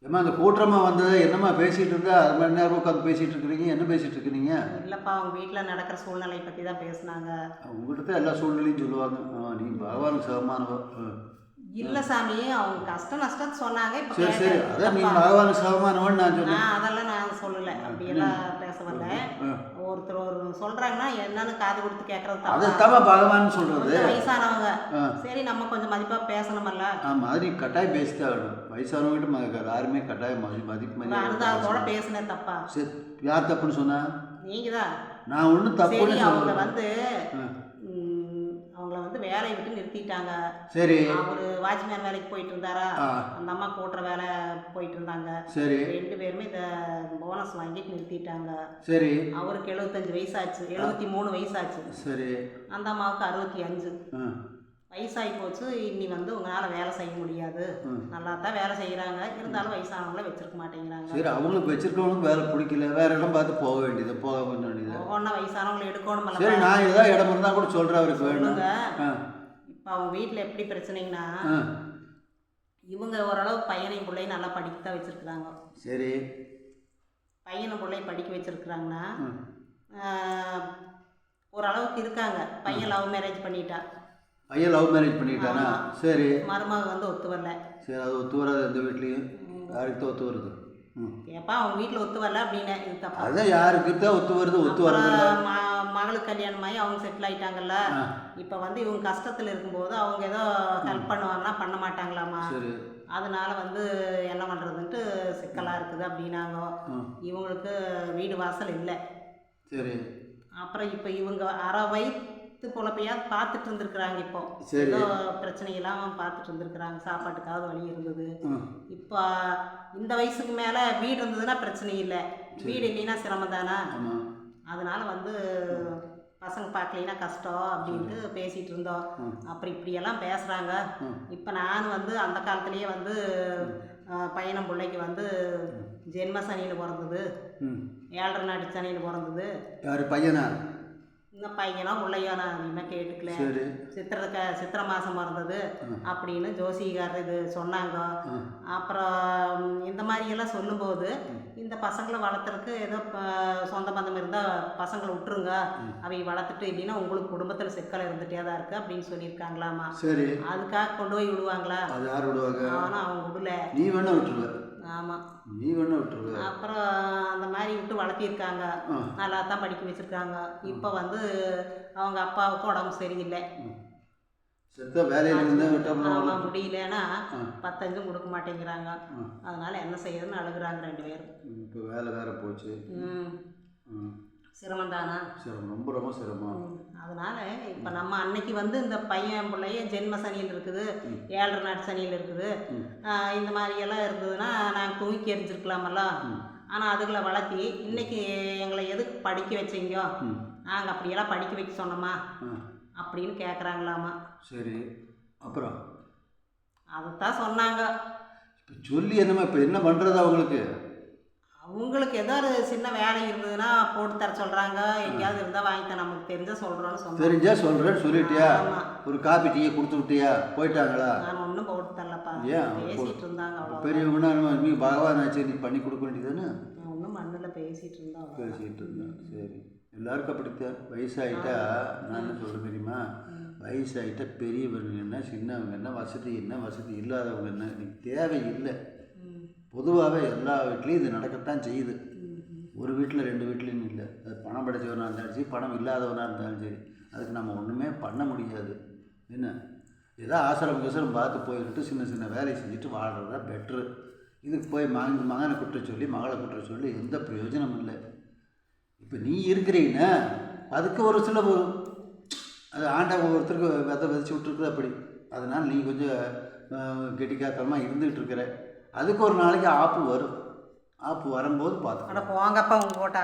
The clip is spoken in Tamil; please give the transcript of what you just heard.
ஏம்மா அந்த கூட்டுறமா வந்தது என்னம்மா பேசிகிட்டு இருந்தா அது மணி நேரம் உட்காந்து பேசிகிட்டு இருக்கிறீங்க, என்ன பேசிகிட்டு இருக்கிறீங்க? இல்லைப்பா, அவங்க வீட்டில் நடக்கிற சூழ்நிலை பற்றி தான் பேசுனாங்க. உங்கள்கிட்ட தான் எல்லா சூழ்நிலையும் சொல்லுவாங்க. நீ பகவானுக்கு சமமானவ. இல்லை சாமி, அவங்க கஷ்ட நஷ்டத்தை சொன்னாங்க. இப்போ சரி சரி, அதான் நீ பகவானுக்கு சமமானவன்னு நான் சொன்னேன். அதெல்லாம் நான் சொல்லலை, அப்படியெல்லாம் பேச வரல. ஒருத்தர் ஒரு சொல்கிறாங்கன்னா என்னன்னு காது கொடுத்து கேட்கறது அதைத்தாம்மா பகவான் சொல்கிறது. வயசானவங்க, சரி நம்ம கொஞ்சம் மதிப்பாக பேசணுமல்ல. மாதிரி கட்டாயம் பேசிதான் ஆகணும். வயசானவங்ககிட்ட யாருமே கட்டாயம் மதிப்பு அனுதாபத்தோட பேசினேன். தப்பா? சரி, யார் தப்புன்னு சொன்னா? நீங்கள் தான். நான் ஒன்றும் தப்புன்னு அவங்க அவங்கள வந்து வேலையை விட்டு நிறுத்திட்டாங்க. சரி. அவரு வாட்ச்மேன் வேலைக்கு போயிட்டு இருந்தாரா, அந்த அம்மா கூட்டுற வேலை போயிட்டு இருந்தாங்க. சரி. 2 பேருமே இந்த போனஸ் வாங்கிட்டு நிறுத்திட்டாங்க. சரி. அவருக்கு 75 வயசாச்சு, 73 வயசாச்சு. சரி. அந்த அம்மாவுக்கு 65 வயசாகி போச்சு. இன்னி வந்து உங்களால் வேலை செய்ய முடியாது. நல்லா தான் வேலை செய்கிறாங்க, இருந்தாலும் வயசானவங்கள வச்சிருக்க மாட்டேங்கிறாங்க. சரி, அவங்களுக்கு வச்சிருக்கவங்களுக்கு வேலை பிடிக்கல, வேற இடம் பார்த்து போக வேண்டியது, போக வேண்டியது. ஒன்றா வயசானவங்களை எடுக்கணும். சரி, நான் ஏதாவது இடம் இருந்தால் கூட சொல்கிறேன் அவருக்கு வேணுங்க. இப்போ அவங்க வீட்டில் எப்படி பிரச்சனைங்கன்னா, இவங்க ஓரளவு பையனையும் பிள்ளையும் நல்லா படிக்க தான் வச்சுருக்குறாங்க. சரி. பையனை பிள்ளையும் படிக்க வச்சுருக்குறாங்கன்னா ஓரளவுக்கு இருக்காங்க. பையன் லவ் மேரேஜ் பண்ணிட்டா. பையன் லவ் மேரேஜ் பண்ணிட்டானா? சரி. மருமக வந்து ஒத்து வரல. சரி, அது ஒத்து வராது எந்த வீட்லேயும். யாருக்கு தான் ஒத்து வருது? ஏப்பா அவங்க வீட்டில் ஒத்து வரல அப்படின்னு இது தப்பா? அதான் யாருக்கு தான் ஒத்து வருது, ஒத்து வரதில்ல. மகளுக்கு கல்யாணம் ஆகி அவங்க செட்டில் ஆகிட்டாங்கல்ல. இப்போ வந்து இவங்க கஷ்டத்தில் இருக்கும்போது அவங்க ஏதோ ஹெல்ப் பண்ணுவாங்கன்னா பண்ண மாட்டாங்களாமா. சரி. அதனால வந்து என்ன பண்ணுறதுன்ட்டு சிக்கலாக இருக்குது அப்படின்னாங்க. இவங்களுக்கு வீடு வாசல் இல்லை. சரி. அப்புறம் இப்போ இவங்க அரை வயிற்று பொழப்பையாவது பார்த்துட்டு இருந்துருக்குறாங்க. இப்போ ஏதோ பிரச்சனையெல்லாம் பார்த்துட்டு இருந்துருக்குறாங்க. சாப்பாட்டுக்காவது வழி இருந்தது. இப்போ இந்த வயசுக்கு மேலே வீடு இருந்ததுன்னா பிரச்சனை இல்லை, வீடு இல்லைன்னா சிரமம் தானே. அதனால வந்து பசங்க பார்க்கலைன்னா கஷ்டம் அப்படின்ட்டு பேசிகிட்டு இருந்தோம். அப்புறம் இப்படியெல்லாம் பேசுகிறாங்க. இப்போ நான் வந்து அந்த காலத்துலேயே வந்து பையனும் பிள்ளைக்கு வந்து ஜென்ம சனியில் பிறந்தது, 7.5 நாட்டு சனியில் பிறந்தது. யார் பையனா? இந்த பையனோ பிள்ளையோ நான் அதிகமாக கேட்டுக்கல. சித்திரை மாதம் பிறந்தது அப்படின்னு ஜோசிகாரர் இது சொன்னாங்க. அப்புறம் இந்த மாதிரியெல்லாம் சொல்லும்போது இந்த பசங்களை வளர்த்துறதுக்கு ஏதோ சொந்த பந்தம் இருந்தால் பசங்களை விட்டுருங்க, அவங்க வளர்த்துட்டு இல்லைன்னா உங்களுக்கு குடும்பத்தில் சிக்கல் இருந்துகிட்டே தான் இருக்குது அப்படின்னு சொல்லியிருக்காங்களாமா. சரி. அதுக்காக கொண்டு போய் விடுவாங்களா? அது யார் விடுவாங்க? ஆனால் அவங்க விடல. நீ வேணா விட்டுருவ. ஆமாம், நீ வேணா விட்டுருவ. அப்புறம் அந்த மாதிரி விட்டு வளர்த்திருக்காங்க, நல்லா தான் படிக்க வச்சுருக்காங்க. இப்போ வந்து அவங்க அப்பாவுக்கு உடம்பு சரியில்லை. ஆமாம், முடியலன்னா 10 கொடுக்க மாட்டேங்கிறாங்க. அதனால என்ன செய்யறதுன்னு அழுகுறாங்க 2 பேரும். இப்போ வேலை வேற போச்சு. சிரமம் தானா? சிரமம், ரொம்ப ரொம்ப சிரமம். அதனால இப்போ நம்ம அன்னைக்கு வந்து இந்த பையன் பிள்ளைய ஜென்ம சனியில் இருக்குது, 7.5 நாட்டு சனியில் இருக்குது, இந்த மாதிரியெல்லாம் இருந்ததுன்னா நாங்கள் தூக்கி எறிஞ்சிருக்கலாமல்ல. ஆனால் அதுகளை வளர்த்தி இன்னைக்கு எங்களை எதுக்கு படிக்க வச்சிங்க, நாங்கள் அப்படியெல்லாம் படிக்க வைக்க சொன்னோமா அப்படின்னு கேட்குறாங்களாமா. சரி. அப்புறம் அதுதான் சொன்னாங்க. சொல்லி என்னம்மா இப்போ என்ன பண்ணுறது? அவங்களுக்கு ஏதோ ஒரு சின்ன வேலை இருந்ததுன்னா போட்டு தர சொல்கிறாங்க. எங்கேயாவது இருந்தால் வாங்கித்த நமக்கு தெரிஞ்சால் சொல்கிறோன்னு சொன்னாங்க. தெரிஞ்சா சொல்கிறேன்னு சொல்லிட்டியா? ஒரு காப்பி டீயை கொடுத்து விட்டியா? போயிட்டாங்களா? நான் ஒன்றும் போட்டு தரலப்பா. ஏன் பேசிகிட்டு இருந்தாங்க. அவ்வளோ பெரியவங்கன்னா நீ பகவான் ஆச்சு, நீ பண்ணி கொடுக்க வேண்டியதுன்னு ஒன்றும் மண்ணில் பேசிகிட்டு இருந்தேன். சரி, எல்லாருக்கும் அப்படித்தான். வயசாகிட்டா நான் என்ன சொல்கிறேன் தெரியுமா? வயசாகிட்டா பெரியவங்க என்ன, சின்னவங்க என்ன, வசதி என்ன, வசதி இல்லாதவங்க என்ன, எனக்கு தேவையில்லை. பொதுவாகவே எல்லா வீட்லேயும் இது நடக்கத்தான் செய்யுது. ஒரு வீட்டில் 2 வீட்லேயும் இல்லை. அது பணம் படைத்தவனாக இருந்தாலும் சரி, பணம் இல்லாதவனாக இருந்தாலும் சரி, அதுக்கு நம்ம ஒன்றுமே பண்ண முடியாது. என்ன, ஏதோ ஆசிரமம் பார்த்து போயிட்டு சின்ன சின்ன வேலையை செஞ்சுட்டு வாழ்கிறது தான் பெட்ரு. இதுக்கு போய் மகனை குற்ற சொல்லி மகளை குற்ற சொல்லி எந்த பிரயோஜனமும் இல்லை. இப்போ நீ இருக்கிறீன்னா அதுக்கு ஒரு சில அது ஆண்டவன் ஒருத்தருக்கு விதைச்சி விட்டுருக்குது அப்படி. அதனால் நீ கொஞ்சம் கெட்டிக்காத்தனமாக இருந்துகிட்டு இருக்கிற. அதுக்கு ஒரு நாளைக்கு ஆப்பு வரும். ஆப்பு வரும்போது பார்த்து போங்கப்பா உங்க போட்டா